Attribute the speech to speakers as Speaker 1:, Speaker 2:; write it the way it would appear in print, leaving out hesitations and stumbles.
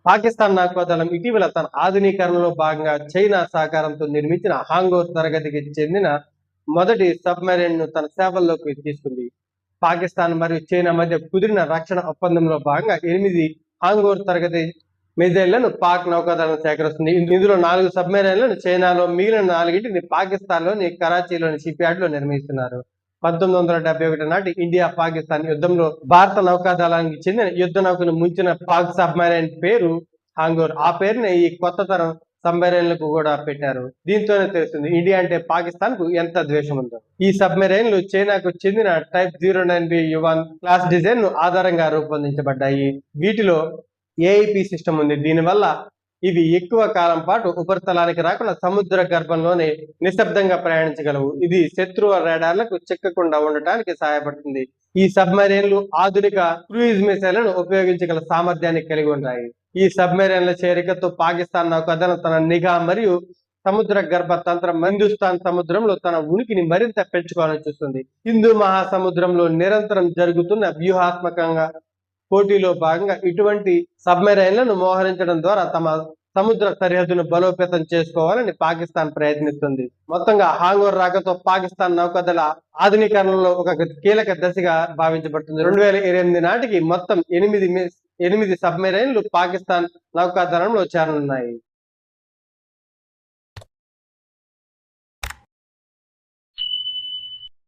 Speaker 1: పాకిస్తాన్ నౌకాదళం ఇటీవల తన ఆధునీకరణలో భాగంగా చైనా సహకారంతో నిర్మించిన హాంగోర్ తరగతికి చెందిన మొదటి సబ్మెరైన్ ను తన సేవల్లోకి తీసుకుంది. పాకిస్తాన్ మరియు చైనా మధ్య కుదిరిన రక్షణ ఒప్పందంలో భాగంగా 8 హాంగోర్ తరగతి మిజైళ్లను పాక్ నౌకాదళం సేకరిస్తుంది. ఇందులో 4 సబ్మెరైన్లను చైనాలో, మిగిలిన 4టిని పాకిస్తాన్లోని కరాచీలోని షిప్యార్డ్ లో నిర్మిస్తున్నారు. 1971 నాటి ఇండియా పాకిస్తాన్ యుద్ధంలో భారత నౌకాదళానికి చెందిన యుద్ధ నౌకను ముంచిన పాక్ సబ్మెరైన్ పేరు హాంగోర్. ఆ పేరుని ఈ కొత్త తరం సబ్మెరైన్లకు కూడా పెట్టారు. దీంతోనే తెలుస్తుంది ఇండియా అంటే పాకిస్తాన్ కు ఎంత ద్వేషం ఉందో. ఈ సబ్మెరైన్లు చైనాకు చెందిన type 09B yuan class design ను ఆధారంగా రూపొందించబడ్డాయి. వీటిలో ఏఐపి సిస్టమ్ ఉంది. దీనివల్ల ఇవి ఎక్కువ కాలం పాటు ఉపరితలానికి రాకుండా సముద్ర గర్భంలోనే నిశ్శబ్దంగా ప్రయాణించగలవు. ఇది శత్రువు రాడార్లకు చిక్కకుండా ఉండటానికి సహాయపడుతుంది. ఈ సబ్మెరైన్లు ఆధునిక క్రూయిజ్ మిసైళ్లను ఉపయోగించగల సామర్థ్యాన్ని కలిగి ఉంటాయి. ఈ సబ్మెరైన్ల చేరికతో పాకిస్తాన్ నౌకాదళం తన నిఘా మరియు సముద్ర గర్భ తంత్రం హిందుస్థాన్ సముద్రంలో తన ఉనికిని మరింత పెంచుకోవాలని చూస్తుంది. హిందూ మహాసముద్రంలో నిరంతరం జరుగుతున్న వ్యూహాత్మకంగా పోటీలో భాగంగా ఇటువంటి సబ్మెరైన్లను మోహరించడం ద్వారా తమ సముద్ర సరిహద్దును బలోపేతం చేసుకోవాలని పాకిస్తాన్ ప్రయత్నిస్తుంది. మొత్తంగా హాంగోర్ రాకతో పాకిస్తాన్ నౌకాదళ ఆధునీకరణలో ఒక కీలక దశగా భావించబడుతుంది. 2028 నాటికి మొత్తం 8 సబ్మెరైన్లు పాకిస్తాన్ నౌకాదళంలో చేరనున్నాయి.